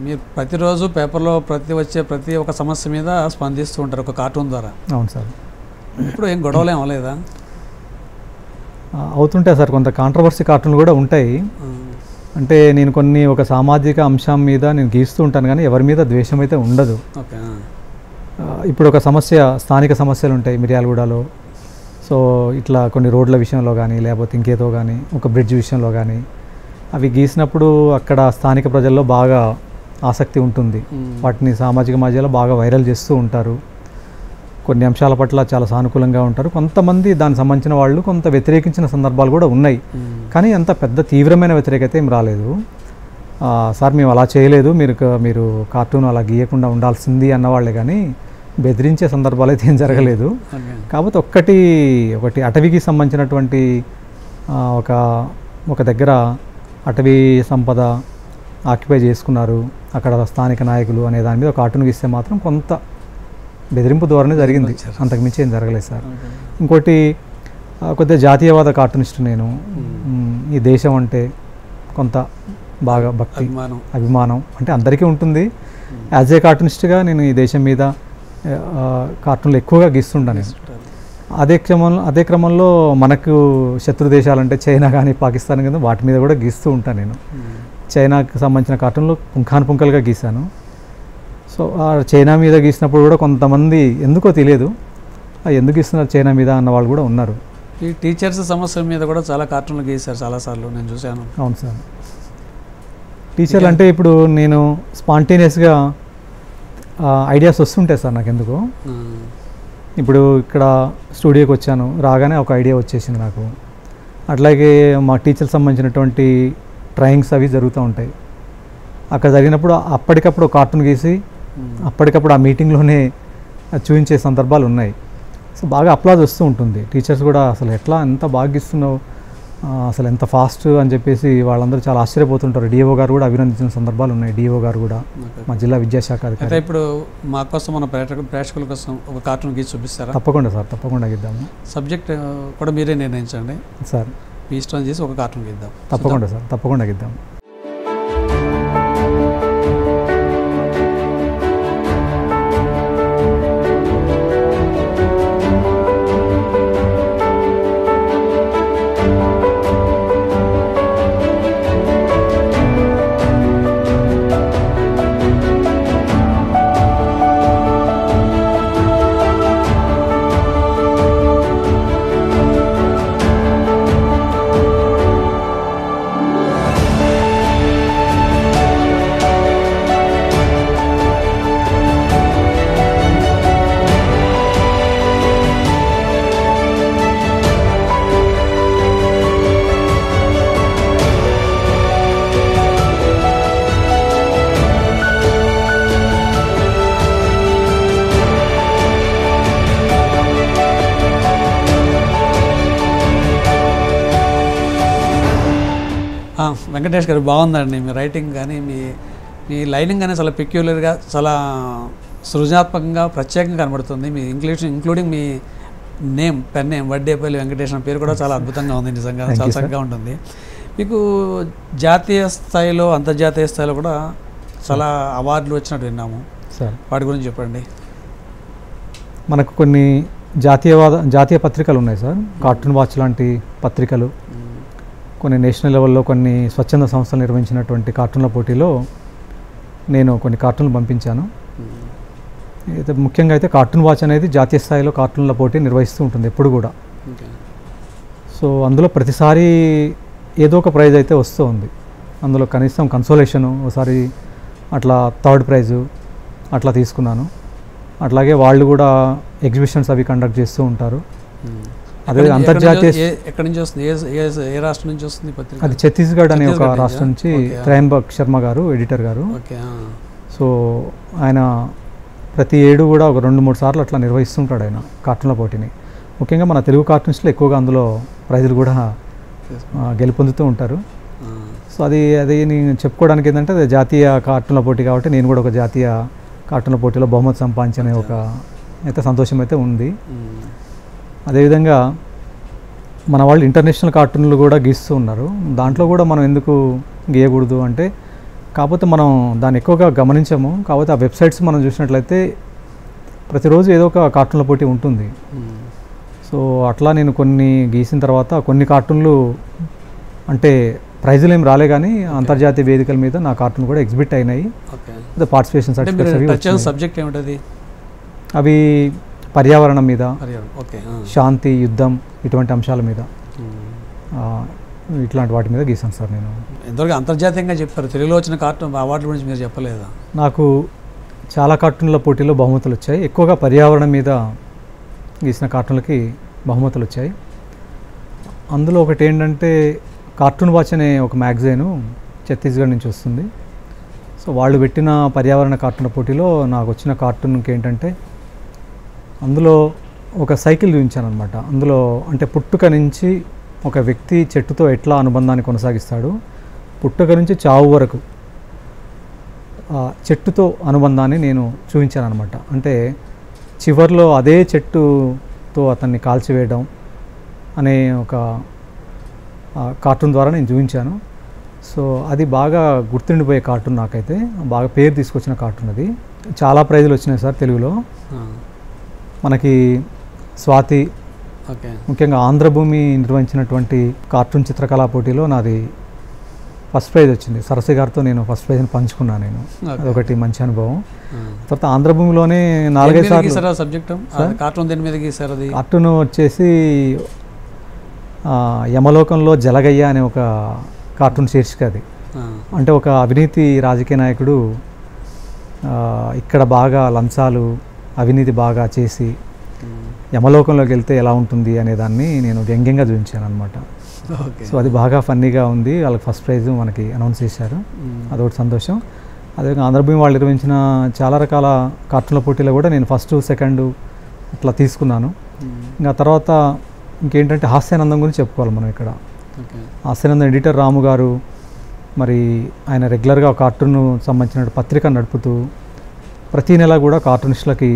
మీరు ప్రతిరోజు పేపర్లో ప్రతి ఒక్క సమస్య మీద స్పందిస్తూ ఉంటారు ఒక కార్టూన్ ద్వారా. అవును సార్. ఇప్పుడు ఏం గొడవలు అవ్వలేదా? అవుతుంటాయి సార్. కొంత కాంట్రవర్సీ కార్టూన్లు కూడా ఉంటాయి. అంటే నేను ఒక సామాజిక అంశం మీద నేను గీస్తూ ఉంటాను, కానీ ఎవరి మీద ద్వేషం అయితే ఉండదు. ఇప్పుడు ఒక సమస్య, స్థానిక సమస్యలు ఉంటాయి మిర్యాలగూడలో. సో ఇట్లా కొన్ని రోడ్ల విషయంలో కానీ లేకపోతే ఇంకేదో కానీ ఒక బ్రిడ్జ్ విషయంలో కానీ అవి గీసినప్పుడు అక్కడ స్థానిక ప్రజల్లో బాగా ఆసక్తి ఉంటుంది. వాటిని సామాజిక మాధ్యమాల్లో బాగా వైరల్ చేస్తూ ఉంటారు. కొన్ని అంశాల పట్ల చాలా సానుకూలంగా ఉంటారు. కొంతమంది దానికి సంబంధించిన వాళ్ళు కొంత వ్యతిరేకించిన సందర్భాలు కూడా ఉన్నాయి. కానీ అంత పెద్ద తీవ్రమైన వ్యతిరేకత ఏం రాలేదు. సార్ మేము అలా చేయలేదు, మీరు కార్టూన్ అలా గీయకుండా ఉండాల్సింది అన్నవాళ్ళే కానీ బెదిరించే సందర్భాలు అయితే ఏం జరగలేదు. కాకపోతే ఒకటి అటవీకి సంబంధించినటువంటి ఒక దగ్గర అటవీ సంపద ఆక్యుపై చేసుకున్నారు అక్కడ స్థానిక నాయకులు అనే దాని మీద కార్టూన్ గీస్తే మాత్రం కొంత బెదిరింపు ధోరణి జరిగింది, అంతకుమించి ఏం జరగలేదు సార్. ఇంకోటి కొద్దిగా జాతీయవాద కార్టూనిస్ట్ నేను. ఈ దేశం అంటే కొంత బాగా భక్తి అభిమానం అంటే అందరికీ ఉంటుంది. యాజ్ ఏ కార్టూనిస్ట్గా నేను ఈ దేశం మీద కార్టూన్లు ఎక్కువగా గీస్తుంటాను. అదే క్రమంలో మనకు శత్రు దేశాలంటే చైనా కానీ పాకిస్తాన్ కానీ వాటి మీద కూడా గీస్తూ ఉంటాను నేను. చైనాకి సంబంధించిన కార్టూన్లు పుంఖానుపుంఖలుగా గీశాను. సో ఆ చైనా మీద గీసినప్పుడు కూడా కొంతమంది ఎందుకో తెలియదు ఎందుకు గీస్తున్నారు చైనా మీద అన్న వాళ్ళు కూడా ఉన్నారు. ఈ టీచర్స్ సమస్యల మీద కూడా చాలా కార్టూన్లు గీశారు చాలాసార్లు నేను చూశాను. అవును సార్. టీచర్లు అంటే ఇప్పుడు నేను స్పాంటేనియస్గా ఐడియాస్ వస్తుంటాయి సార్ నాకు ఎందుకు. ఇప్పుడు ఇక్కడ స్టూడియోకి వచ్చాను, రాగానే ఒక ఐడియా వచ్చేసింది నాకు. అట్లాగే మా టీచర్కి సంబంధించినటువంటి ట్రైనింగ్స్ అవి జరుగుతూ ఉంటాయి. అక్కడ జరిగినప్పుడు అప్పటికప్పుడు కార్టూన్ గీసి అప్పటికప్పుడు ఆ మీటింగ్లోనే చూపించే సందర్భాలు ఉన్నాయి. సో బాగా అప్లాజ్ వస్తూ ఉంటుంది. టీచర్స్ కూడా అసలు ఎట్లా ఎంత బాగా గీస్తున్నావు, అసలు ఎంత ఫాస్ట్ అని చెప్పేసి వాళ్ళందరూ చాలా ఆశ్చర్యపోతుంటారు. డిఓ గారు కూడా అభినందించిన సందర్భాలు ఉన్నాయి. డిఓ గారు కూడా మా జిల్లా విద్యాశాఖ అధికారి. అయితే ఇప్పుడు మా కోసం మన ప్రేక్షకుల కోసం ఒక కార్టూన్ గీసి చూపిస్తారా? తప్పకుండా సార్, తప్పకుండా గీద్దాము. సబ్జెక్ట్ కూడా మీరే నిర్ణయించండి సార్. మీ ఇష్టం చేసి ఒక కార్టూన్ గీద్దాం. తప్పకుండా సార్, తప్పకుండా గీద్దాం. వెంకటేష్ గారు బాగుందండి. మీ రైటింగ్ కానీ మీ లైనింగ్ కానీ చాలా పెక్యులర్గా చాలా సృజనాత్మకంగా ప్రత్యేకంగా కనబడుతుంది. మీ ఇంక్లూడింగ్ మీ పెన్ నేమ్ వడ్డేపల్లి వెంకటేష్ పేరు కూడా చాలా అద్భుతంగా ఉంది. నిజంగా చాలా చక్కగా ఉంటుంది. మీకు జాతీయ స్థాయిలో అంతర్జాతీయ స్థాయిలో కూడా చాలా అవార్డులు వచ్చినట్టు విన్నాము సార్. వాటి గురించి చెప్పండి. మనకు కొన్ని జాతీయ పత్రికలు ఉన్నాయి సార్. కార్టూన్ వాచ్ లాంటి పత్రికలు, కొన్ని నేషనల్ లెవెల్లో కొన్ని స్వచ్ఛంద సంస్థలు నిర్వహించినటువంటి కార్టూన్ల పోటీలో నేను కొన్ని కార్టూన్లు పంపించాను. అయితే ముఖ్యంగా అయితే కార్టూన్ వాచ్ అనేది జాతీయ స్థాయిలో కార్టూన్ల పోటీ నిర్వహిస్తూ ఉంటుంది ఎప్పుడు కూడా. సో అందులో ప్రతిసారి ఏదో ఒక ప్రైజ్ అయితే వస్తూ ఉంది. అందులో కనీసం కన్సోలేషను ఒకసారి అట్లా థర్డ్ ప్రైజు అట్లా తీసుకున్నాను. అట్లాగే వాళ్ళు కూడా ఎగ్జిబిషన్స్ అవి కండక్ట్ చేస్తూ ఉంటారు. అదే అంతర్జాతీయ ఎక్కడి నుంచి వస్తుంది, ఏ రాష్ట్రం నుంచి వస్తుంది పత్రిక? అది ఛత్తీస్గఢ్ అనే ఒక రాష్ట్రం నుంచి త్రయంబక్ శర్మ గారు, ఎడిటర్ గారు. సో ఆయన ప్రతి ఏడు కూడా ఒక 2-3 సార్లు అట్లా నిర్వహిస్తుంటాడు ఆయన కార్టూన్ల పోటీని. ముఖ్యంగా మన తెలుగు కార్టూనిస్టులు ఎక్కువగా అందులో ప్రైజులు కూడా గెలుపొందుతూ ఉంటారు. సో అది నేను చెప్పుకోవడానికి ఏంటంటే అది జాతీయ కార్టూన్ల పోటీ కాబట్టి నేను కూడా ఒక జాతీయ కార్టూన్ల పోటీలో బహుమతి సంపాదించనే ఒక అయితే సంతోషం అయితే ఉంది. అదేవిధంగా మన వాళ్ళు ఇంటర్నేషనల్ కార్టూన్లు కూడా గీస్తూ ఉన్నారు. దాంట్లో కూడా మనం ఎందుకు గీయకూడదు అంటే, కాకపోతే మనం దాన్ని ఎక్కువగా గమనించాము. కాకపోతే ఆ వెబ్సైట్స్ మనం చూసినట్లయితే ప్రతిరోజు ఏదో ఒక కార్టూన్ల పోటీ ఉంటుంది. సో అట్లా నేను కొన్ని గీసిన తర్వాత కొన్ని కార్టూన్లు అంటే ప్రైజులు ఏం రాలే కానీ అంతర్జాతీయ వేదికల మీద నా కార్టూన్ కూడా ఎగ్జిబిట్ అయినాయి. పార్టిసిపేషన్ సర్టిఫికేట్స్ సబ్జెక్ట్ ఏమిటది? అవి పర్యావరణం మీద, ఓకే, శాంతి, యుద్ధం ఇటువంటి అంశాల మీద, ఇట్లాంటి వాటి మీద గీసాను సార్ నేను. ఎంతవరకు అంతర్జాతీయంగా చెప్పారు, తెలుగులో వచ్చిన కార్టూన్ అవార్డుల గురించి మీరు చెప్పలేదా? నాకు చాలా కార్టూన్ల పోటీలో బహుమతులు వచ్చాయి. ఎక్కువగా పర్యావరణం మీద గీసిన కార్టూన్లకి బహుమతులు వచ్చాయి. అందులో ఒకటి ఏంటంటే కార్టూన్ వాచ్ అనే ఒక మ్యాగజైను ఛత్తీస్గఢ్ నుంచి వస్తుంది. సో వాళ్ళు పెట్టిన పర్యావరణ కార్టూన్ పోటీలో నాకు వచ్చిన కార్టూన్కి ఏంటంటే అందులో ఒక సైకిల్ చూపించాను అనమాట. అందులో అంటే పుట్టుక నుంచి ఒక వ్యక్తి చెట్టుతో ఎట్లా అనుబంధాన్ని కొనసాగిస్తాడు, పుట్టుక నుంచి చావు వరకు చెట్టుతో అనుబంధాన్ని నేను చూపించాను అనమాట. అంటే చివర్లో అదే చెట్టుతో అతన్ని కాల్చివేయడం అనే ఒక కార్టూన్ ద్వారా నేను చూపించాను. సో అది బాగా గుర్తుండిపోయే కార్టూన్, నాకైతే బాగా పేరు తీసుకొచ్చిన కార్టూన్. అది చాలా ప్రైజులు వచ్చినాయి సార్ తెలుగులో. మనకి స్వాతి, ముఖ్యంగా ఆంధ్రభూమి నిర్వహించినటువంటి కార్టూన్ చిత్రకళా పోటీలో నాది ఫస్ట్ ప్రైజ్ వచ్చింది. సరస్వతి గారితో నేను ఫస్ట్ ప్రైజ్ని పంచుకున్నాను నేను. అదొకటి మంచి అనుభవం. తర్వాత ఆంధ్రభూమిలోనే 4-5 సార్లు సబ్జెక్టు కార్టూన్ దేని మీద గీసారు? అది కార్టూన్ వచ్చేసి యమలోకంలో జలగయ్య అనే ఒక కార్టూన్ శీర్షిక అది. అంటే ఒక అవినీతి రాజకీయ నాయకుడు ఇక్కడ బాగా లంచాలు అవినీతి బాగా చేసి యమలోకంలోకి వెళ్తే ఎలా ఉంటుంది అనే దాన్ని నేను వ్యంగ్యంగా చూపించాను అనమాట. సో అది బాగా ఫన్నీగా ఉంది. వాళ్ళకి ఫస్ట్ ప్రైజ్ మనకి అనౌన్స్ చేశారు, అదొకటి సంతోషం. అదేవిధంగా ఆంధ్రభూమి వాళ్ళు నిర్వహించిన చాలా రకాల కార్టూన్ల పోటీలో కూడా నేను ఫస్ట్, సెకండ్ అట్లా తీసుకున్నాను. ఇంకా తర్వాత ఇంకేంటంటే హాస్యానందం గురించి చెప్పుకోవాలి మనం ఇక్కడ. హాస్యానందం ఎడిటర్ రాము గారు మరి ఆయన రెగ్యులర్గా కార్టూన్ సంబంధించిన పత్రిక నడుపుతూ ప్రతీ నెల కూడా కార్టూనిస్టులకి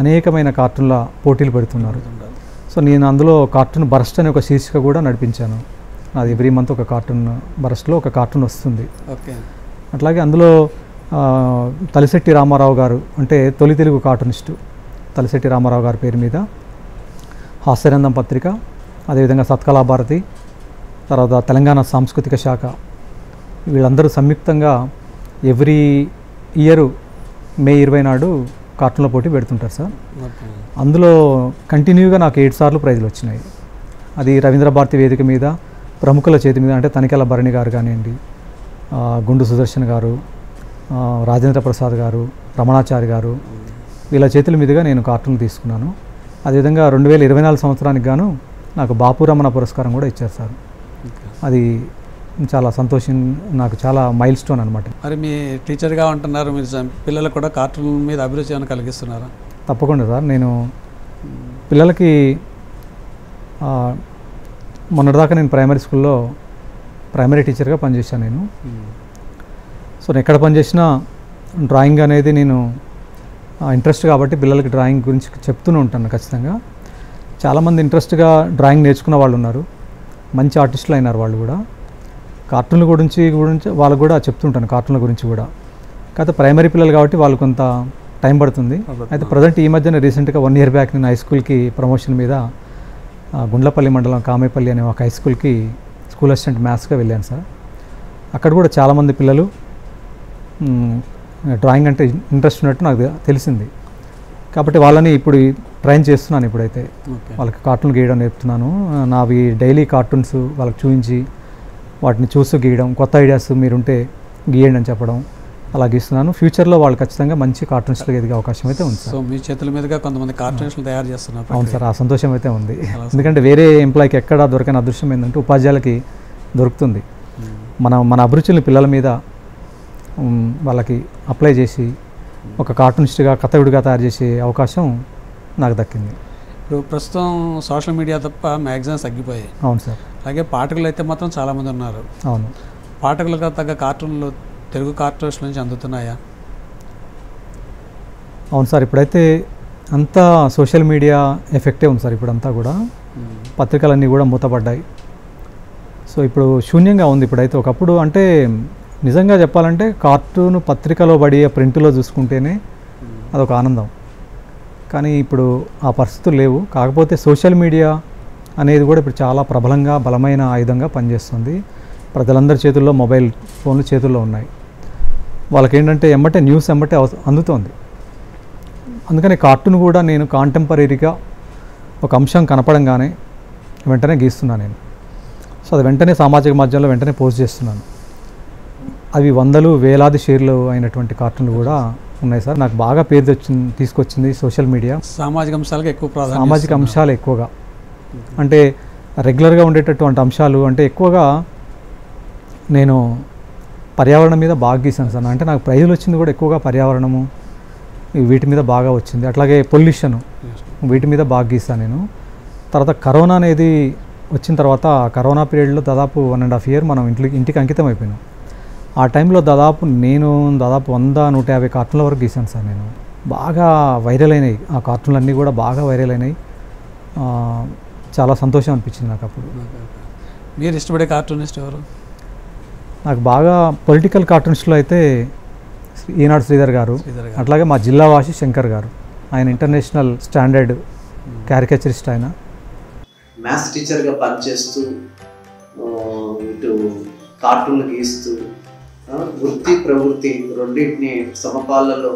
అనేకమైన కార్టూన్ల పోటీలు పెడుతున్నారు. సో నేను అందులో కార్టూన్ బరస్ట్ అనే ఒక శీర్షిక కూడా నడిపించాను. అది ఎవ్రీ మంత్ ఒక కార్టూన్ బరస్ట్లో ఒక కార్టూన్ వస్తుంది. అట్లాగే అందులో తలిశెట్టి రామారావు గారు అంటే తొలి తెలుగు కార్టూనిస్టు తలిశెట్టి రామారావు గారి పేరు మీద హాస్యానందం పత్రిక, అదేవిధంగా సత్కళాభారతి, తర్వాత తెలంగాణ సాంస్కృతిక శాఖ వీళ్ళందరూ సంయుక్తంగా ఎవ్రీ ఇయర్ మే 20 నాడు కార్టూన్ల పోటీ పెడుతుంటారు సార్. అందులో కంటిన్యూగా నాకు 7 సార్లు ప్రైజులు వచ్చినాయి. అది రవీంద్ర భారతి వేదిక మీద ప్రముఖుల చేతి మీద, అంటే తనికెల భరణి గారు కానివ్వండి, గుండు సుదర్శన్ గారు, రాజేంద్ర ప్రసాద్ గారు, రమణాచారి గారు, వీళ్ళ చేతుల మీదుగా నేను కార్టూన్లు తీసుకున్నాను. అదేవిధంగా 2024 సంవత్సరానికి గాను నాకు బాపు రమణ పురస్కారం కూడా ఇచ్చారు సార్. అది చాలా సంతోషం, నాకు చాలా మైల్ స్టోన్ అనమాట. మరి మీ టీచర్గా ఉంటున్నారు, మీరు పిల్లలకు కూడా కార్టూన్ మీద అభిరుచి ఏమైనా కలిగిస్తున్నారా? తప్పకుండా సార్. నేను పిల్లలకి మొన్నటిదాకా నేను ప్రైమరీ స్కూల్లో ప్రైమరీ టీచర్గా పనిచేశాను నేను. సో నేను ఎక్కడ పనిచేసినా డ్రాయింగ్ అనేది నేను ఇంట్రెస్ట్ కాబట్టి పిల్లలకి డ్రాయింగ్ గురించి చెప్తూనే ఉంటాను ఖచ్చితంగా. చాలామంది ఇంట్రెస్ట్గా డ్రాయింగ్ నేర్చుకున్న వాళ్ళు ఉన్నారు, మంచి ఆర్టిస్టులు అయినారు వాళ్ళు కూడా. కార్టూన్ల గురించి వాళ్ళకు కూడా చెప్తుంటాను, కార్టూన్ల గురించి కూడా. కాకపోతే ప్రైమరీ పిల్లలు కాబట్టి వాళ్ళు కొంత టైం పడుతుంది. అయితే ప్రజెంట్ ఈ మధ్యన రీసెంట్గా 1 year బ్యాక్ నేను హై స్కూల్కి ప్రమోషన్ మీద గుండ్లపల్లి మండలం కామేపల్లి అనే ఒక హై స్కూల్కి స్కూల్ అసిస్టెంట్ మ్యాథ్స్గా వెళ్ళాను సార్. అక్కడ కూడా చాలామంది పిల్లలు డ్రాయింగ్ అంటే ఇంట్రెస్ట్ ఉన్నట్టు నాకు తెలిసింది. కాబట్టి వాళ్ళని ఇప్పుడు ట్రైన్ చేస్తున్నాను. ఇప్పుడైతే వాళ్ళకి కార్టూన్ గీయడం నేర్పుతున్నాను. నావి డైలీ కార్టూన్స్ వాళ్ళకి చూపించి వాటిని చూస్తూ గీయడం, కొత్త ఐడియాస్ మీరుంటే గీయండి అని చెప్పడం, అలా గీస్తున్నాను. ఫ్యూచర్లో వాళ్ళు ఖచ్చితంగా మంచి కార్టూన్స్లో ఎదిగే అవకాశం అయితే ఉంది సార్. సో మీ చేతుల మీదుగా కొంతమంది కార్టూన్స్లు తయారు చేస్తున్నారు. అవును సార్, ఆ సంతోషం అయితే ఉంది. ఎందుకంటే వేరే ఎంప్లాయ్కి ఎక్కడ దొరకని అదృష్టం ఏంటంటే ఉపాధ్యాయులకి దొరుకుతుంది. మన అభిరుచుల్ని పిల్లల మీద వాళ్ళకి అప్లై చేసి ఒక కార్టూనిస్ట్గా కథకుడిగా తయారు చేసే అవకాశం నాకు దక్కింది. ఇప్పుడు ప్రస్తుతం సోషల్ మీడియా తప్ప మ్యాగజైన్స్ తగ్గిపోయాయి. అవును సార్. అలాగే పాఠకులు అయితే మాత్రం చాలామంది ఉన్నారు. అవును. పాఠకులకు తగ్గ కార్టూన్లు తెలుగు కార్టూన్స్ నుంచి అందుతున్నాయా? అవును సార్, ఇప్పుడైతే అంతా సోషల్ మీడియా ఎఫెక్టే ఉంది సార్. ఇప్పుడంతా కూడా పత్రికలన్నీ కూడా మూతపడ్డాయి. సో ఇప్పుడు శూన్యంగా ఉంది ఇప్పుడైతే. ఒకప్పుడు అంటే నిజంగా చెప్పాలంటే కార్టూన్ పత్రికలో పడి ప్రింట్లో చూసుకుంటేనే అదొక ఆనందం. కానీ ఇప్పుడు ఆ పరిస్థితులు లేవు. కాకపోతే సోషల్ మీడియా అనేది కూడా ఇప్పుడు చాలా ప్రబలంగా బలమైన ఆయుధంగా పనిచేస్తుంది. ప్రజలందరి చేతుల్లో మొబైల్ ఫోన్లు చేతుల్లో ఉన్నాయి. వాళ్ళకేంటంటే న్యూస్ అందుతోంది. అందుకని కార్టూన్ కూడా నేను కాంటెంపరీగా ఒక అంశం కనపడంగానే వెంటనే గీస్తున్నాను నేను. సో అది వెంటనే సామాజిక మాధ్యమంలో వెంటనే పోస్ట్ చేస్తున్నాను. అవి వందలు వేలాది షేర్లు అయినటువంటి కార్టూన్లు కూడా ఉన్నాయి సార్. నాకు బాగా పేరు తీసుకొచ్చింది సోషల్ మీడియా. సామాజిక అంశాలకు ఎక్కువ ప్రాధాన్యత, సామాజిక అంశాలు ఎక్కువగా, అంటే రెగ్యులర్గా ఉండేటటువంటి అంశాలు, అంటే ఎక్కువగా నేను పర్యావరణం మీద బాగా గీసాను సార్. అంటే నాకు ప్రైజులు వచ్చింది కూడా ఎక్కువగా పర్యావరణము వీటి మీద బాగా వచ్చింది. అట్లాగే పొల్యూషను వీటి మీద బాగా గీసాను నేను. తర్వాత కరోనా అనేది వచ్చిన తర్వాత కరోనా పీరియడ్లో దాదాపు 1.5 year మనం ఇంటికి అంకితం అయిపోయినాం. ఆ టైంలో నేను దాదాపు 100-150 కార్టూన్ల వరకు గీసాను సార్. నేను బాగా వైరల్ అయినాయి ఆ కార్టూన్లు కూడా బాగా వైరల్ అయినాయి. చాలా సంతోషం అనిపించింది నాకు అప్పుడు. మీరు ఇష్టపడే కార్టూనిస్ట్ ఎవరు? నాకు బాగా పొలిటికల్ కార్టూనిస్ట్లో అయితే ఈనాడు శ్రీధర్ గారు, అట్లాగే మా జిల్లా వాసి శంకర్ గారు. ఆయన ఇంటర్నేషనల్ స్టాండర్డ్ క్యారికేచరిస్ట్. ఆయన మ్యాథ్స్ టీచర్గా పనిచేస్తూ ఇటు కార్టూన్లు గీస్తూ వృత్తి ప్రవృత్తి రెండింటిని సమపాలలో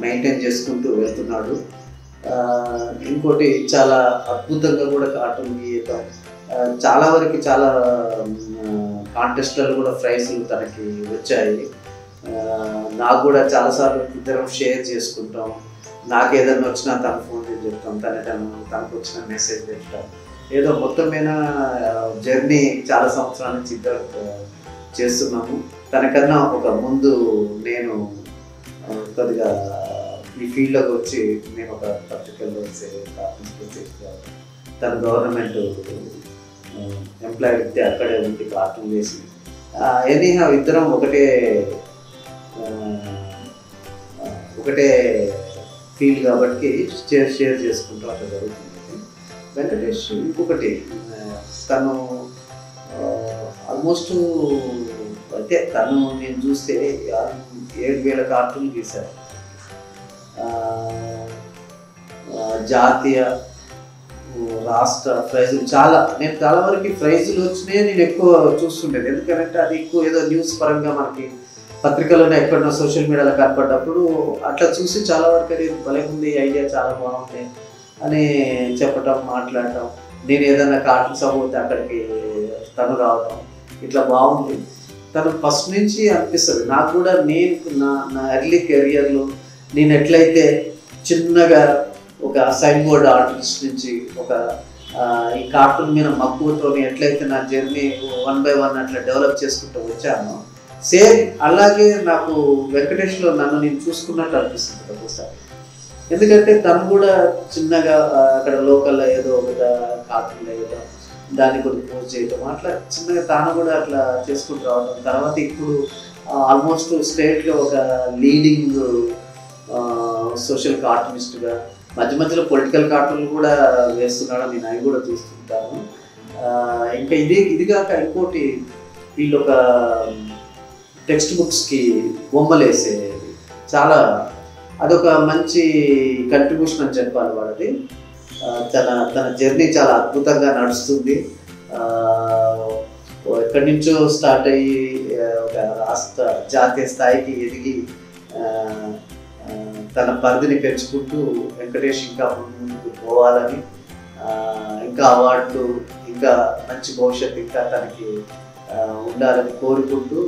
మెయింటైన్ చేసుకుంటూ వెళ్తున్నాడు. ఇంకోటి చాలా అద్భుతంగా కూడా కార్టూన్ గీయటం, చాలా వరకు చాలా కాంటెస్ట్లలో కూడా ప్రైజులు తనకి వచ్చాయి. నాకు కూడా చాలాసార్లు ఇద్దరం షేర్ చేసుకుంటాం. నాకు ఏదైనా వచ్చినా తను ఫోన్ చేసి చెప్తాం, తనకు వచ్చిన మెసేజ్ పెట్టాం. ఏదో మొత్తం మీద జర్నీ చాలా సంవత్సరాల నుంచి ఇద్దరు చేస్తున్నాము. తనకన్నా ఒక ముందు నేను కొద్దిగా ఈ ఫీల్డ్లోకి వచ్చి నేను ఒక పత్రికల్లో తన గవర్నమెంట్ ఎంప్లాయీ అయితే అక్కడే ఉండి కార్టూన్ వేసి ఎనీహా ఇద్దరం ఒకటే ఫీల్డ్ కాబట్టి షేర్ చేసుకుంటూ అట్లా జరుగుతుంది. వెంకటేష్ ఇంకొకటి తను ఆల్మోస్ట్ అయితే తను నేను చూస్తే 7,000 కార్టూన్లు గీశారు. జాతీయ రాష్ట్ర ప్రైజులు నేను చాలా వరకు ప్రైజులు వచ్చినాయి నేను ఎక్కువ చూస్తుండేది. ఎందుకంటే అది ఎక్కువ ఏదో న్యూస్ పరంగా మనకి పత్రికలోనే ఎక్కడన్నా సోషల్ మీడియాలో కనపడ్డప్పుడు అట్లా చూసి చాలా వరకు అది భలే ఉంది, ఐడియా చాలా బాగుంది అని చెప్పటం, మాట్లాడటం. నేను ఏదైనా కార్టూన్స్ అవ్వతే అక్కడికి తను రావటం ఇట్లా బాగుంది. తను ఫస్ట్ నుంచి అనిపిస్తుంది నాకు కూడా. నేను నా ఎర్లీ కెరియర్లో నేను ఎట్లయితే చిన్నగా ఒక సైన్ బోర్డ్ ఆర్టిస్ట్ నుంచి ఒక ఈ కార్టూన్ మీద మక్కువతో ఎట్లయితే నా జర్నీ 1 by 1 అట్లా డెవలప్ చేసుకుంటూ వచ్చాను, సేమ్ అలాగే నాకు వెంకటేష్లో నన్ను నేను చూసుకున్నట్టు అనిపిస్తుంది ఒకసారి. ఎందుకంటే తను కూడా చిన్నగా అక్కడ లోకల్లో ఏదో ఒక కార్టూన్ వేయడం, దాన్ని కొద్దిగా పోస్ట్ చేయటం, అట్లా చిన్నగా తాను కూడా అట్లా చేసుకుంటూ రావడం. తర్వాత ఇప్పుడు ఆల్మోస్ట్ స్టేట్లో ఒక లీడింగ్ సోషల్ కార్టూనిస్ట్గా, మధ్య మధ్యలో పొలిటికల్ కార్టూన్లు కూడా వేస్తున్నాడు. నేను అవి కూడా చూస్తుంటాను. ఇంకా ఇది కాక ఇంకోటి వీళ్ళు ఒక టెక్స్ట్ బుక్స్కి బొమ్మలు వేసేది చాలా, అదొక మంచి కంట్రిబ్యూషన్ అని చెప్పాలి వాళ్ళది. తన జర్నీ చాలా అద్భుతంగా నడుస్తుంది. ఎక్కడి నుంచో స్టార్ట్ అయ్యి ఒక రాష్ట్ర జాతీయ స్థాయికి ఎదిగి తన పరిధిని పెంచుకుంటూ వెంకటేష్ ఇంకా ముందుకు పోవాలని, ఇంకా అవార్డులు, ఇంకా మంచి భవిష్యత్తు ఇంకా తనకి ఉండాలని కోరుకుంటూ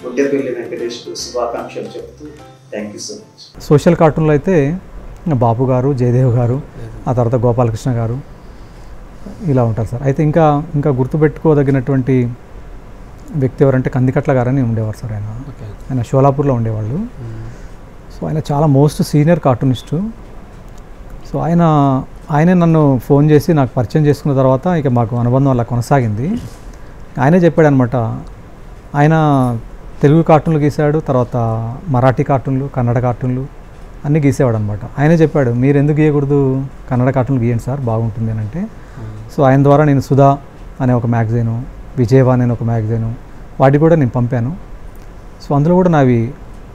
గుడ్డెపల్లి వెంకటేష్కు శుభాకాంక్షలు చెప్తూ thank you so much. Social కార్టూన్లో అయితే బాపు గారు, జయదేవ్ గారు, ఆ తర్వాత గోపాలకృష్ణ గారు ఇలా ఉంటారు సార్. అయితే ఇంకా గుర్తుపెట్టుకోదగినటువంటి వ్యక్తి ఎవరంటే కందికట్ల గారని ఉండేవారు సార్. ఆయన షోలాపూర్లో ఉండేవాళ్ళు. సో ఆయన చాలా మోస్ట్ సీనియర్ కార్టూనిస్టు. సో ఆయనే నన్ను ఫోన్ చేసి నాకు పరిచయం చేసుకున్న తర్వాత ఇక మాకు అనుబంధం అలా కొనసాగింది. ఆయనే చెప్పాడనమాట. ఆయన తెలుగు కార్టూన్లు గీశాడు, తర్వాత మరాఠీ కార్టూన్లు, కన్నడ కార్టూన్లు అన్నీ గీసేవాడు అనమాట. ఆయనే చెప్పాడు, మీరు ఎందుకు గీయకూడదు, కన్నడ కార్టూన్లు గీయండి సార్ బాగుంటుంది అని అంటే. సో ఆయన ద్వారా నేను సుధా అనే ఒక మ్యాగజైను, విజయవా అనే ఒక మ్యాగజైను వాటి కూడా నేను పంపాను. సో అందులో కూడా నావి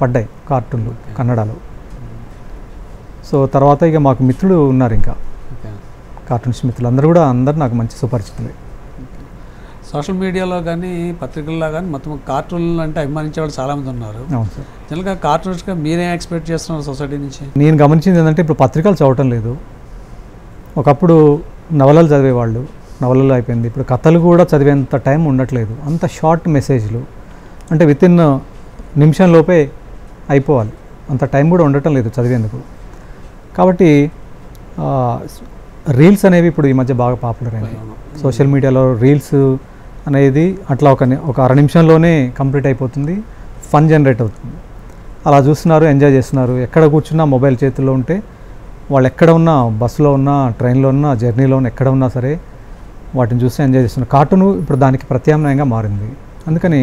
పడ్డాయి కార్టూన్లు కన్నడలో. సో తర్వాత ఇక మాకు మిత్రులు ఉన్నారు, ఇంకా కార్టూనిస్ట్ మిత్రులు అందరూ నాకు మంచి సుపరిచితులే. సో సోషల్ మీడియాలో కానీ పత్రికల్లో కానీ మొత్తం కార్టూన్లు అంటే అభిమానించే వాళ్ళు చాలామంది ఉన్నారు. అవును సార్. జనరల్గా కార్టూనిస్ట్గా మీరేం ఎక్స్పెక్ట్ చేస్తున్నారు సొసైటీ నుంచి? నేను గమనించింది ఏంటంటే ఇప్పుడు పత్రికలు చదవటం లేదు. ఒకప్పుడు నవలలు చదివేవాళ్ళు, నవలలు అయిపోయింది. ఇప్పుడు కథలు కూడా చదివేంత టైం ఉండట్లేదు. అంత షార్ట్ మెసేజ్లు, అంటే వితిన్ నిమిషంలోపే అయిపోవాలి, అంత టైం కూడా ఉండటం లేదు చదివేందుకు. కాబట్టి రీల్స్ అనేవి ఇప్పుడు ఈ మధ్య బాగా పాపులర్ అయినాయి. సోషల్ మీడియాలో రీల్స్ అనేది అట్లా ఒక అర నిమిషంలోనే కంప్లీట్ అయిపోతుంది, ఫన్ జనరేట్ అవుతుంది. అలా చూస్తున్నారు, ఎంజాయ్ చేస్తున్నారు. ఎక్కడ కూర్చున్నా మొబైల్ చేతుల్లో ఉంటే వాళ్ళు ఎక్కడ ఉన్నా, బస్సులో ఉన్నా, ట్రైన్లో ఉన్నా, జర్నీలో ఉన్నా, ఎక్కడ ఉన్నా సరే వాటిని చూస్తే ఎంజాయ్ చేస్తున్నారు. కార్టూన్ ఇప్పుడు దానికి ప్రత్యామ్నాయంగా మారింది. అందుకని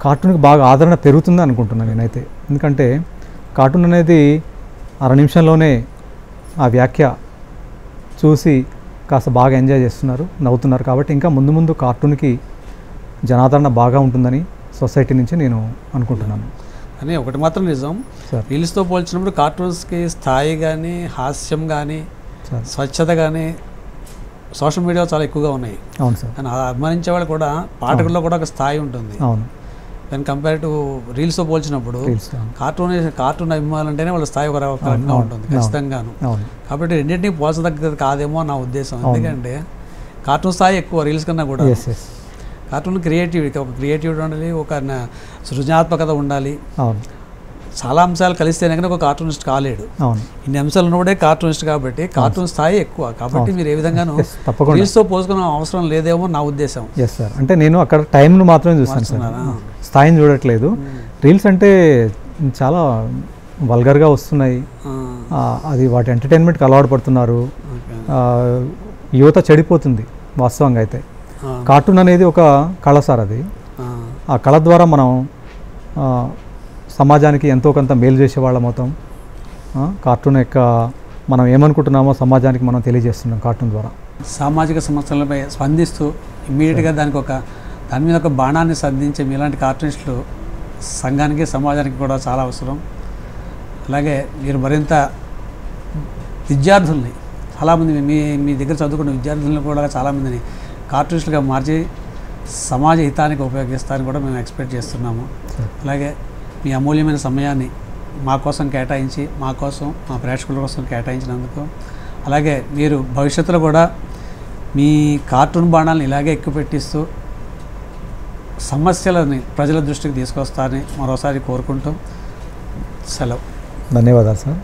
కార్టూన్కి బాగా ఆదరణ పెరుగుతుంది అనుకుంటున్నాను నేనైతే. ఎందుకంటే కార్టూన్ అనేది అర నిమిషంలోనే ఆ వ్యాఖ్య చూసి కాస్త బాగా ఎంజాయ్ చేస్తున్నారు, నవ్వుతున్నారు. కాబట్టి ఇంకా ముందు ముందు కార్టూన్కి జనాదరణ బాగా ఉంటుందని సొసైటీ నుంచి నేను అనుకుంటున్నాను. కానీ ఒకటి మాత్రం నిజం, రీల్స్తో పోల్చినప్పుడు కార్టూన్స్కి స్థాయి కానీ, హాస్యం కానీ, స్వచ్ఛత కానీ సోషల్ మీడియాలో చాలా ఎక్కువగా ఉన్నాయి. అవును సార్. కానీ అభిమానించే వాళ్ళు కూడా పాఠకుల్లో కూడా ఒక స్థాయి ఉంటుంది. అవును. దాని కంపేర్ టు రీల్స్తో పోల్చినప్పుడు కార్టూన్ అభిమానులు అంటేనే వాళ్ళ స్థాయి ఒక రకంగా ఉంటుంది ఖచ్చితంగాను. కాబట్టి రెండింటినీ పోల్చదగ్గది కాదేమో నా ఉద్దేశం. ఎందుకంటే కార్టూన్ స్థాయి ఎక్కువ రీల్స్ కన్నా కూడా. కార్టూన్ క్రియేటివిటీ, ఒక క్రియేటివిటీ ఉండాలి, ఒక సృజనాత్మకత ఉండాలి. చాలా అంశాలు కలిస్తేనే కానీ ఒక కార్టూనిస్ట్ కాలేడు. ఇన్ని అంశాలు ఉన్నప్పుడే కార్టూనిస్ట్. కాబట్టి కార్టూన్ స్థాయి ఎక్కువ. కాబట్టి మీరు ఏ విధంగానూ రీల్స్తో పోల్చుకునే అవసరం లేదేమో నా ఉద్దేశం. Yes sir. అంటే నేను అక్కడ టైంను మాత్రమే చూస్తాను సార్, స్థాయిని చూడట్లేదు. రీల్స్ అంటే చాలా వల్గర్గా వస్తున్నాయి. అది వాటి ఎంటర్టైన్మెంట్కి అలవాటు పడుతున్నారు. యువత చెడిపోతుంది వాస్తవంగా అయితే. కార్టూన్ అనేది ఒక కళ సార్. అది ఆ కళ ద్వారా మనం సమాజానికి ఎంతో కొంత మేలు చేసేవాళ్ళం అవుతాం. కార్టూన్ యొక్క మనం ఏమనుకుంటున్నామో సమాజానికి మనం తెలియజేస్తున్నాం కార్టూన్ ద్వారా. సామాజిక సమస్యలపై స్పందిస్తూ ఇమ్మీడియట్గా దాని మీద ఒక బాణాన్ని సంధించే మీలాంటి కార్టూనిస్టులు సంఘానికి, సమాజానికి కూడా చాలా అవసరం. అలాగే మీరు మరింత విద్యార్థుల్ని, చాలామంది మీ దగ్గర చదువుకున్న విద్యార్థులను కూడా చాలామందిని కార్టూనిస్టులుగా మార్చి సమాజ హితానికి ఉపయోగిస్తారని కూడా మేము ఎక్స్పెక్ట్ చేస్తున్నాము. అలాగే మీ అమూల్యమైన సమయాన్ని మా కోసం కేటాయించి, మా కోసం, మా ప్రేక్షకుల కోసం కేటాయించినందుకు, అలాగే మీరు భవిష్యత్తులో కూడా మీ కార్టూన్ బాణాలను ఇలాగే ఎక్కుపెట్టిస్తూ సమస్యలని ప్రజల దృష్టికి తీసుకొస్తారని మరోసారి కోరుకుంటూ సెలవు. ధన్యవాదాలు సార్.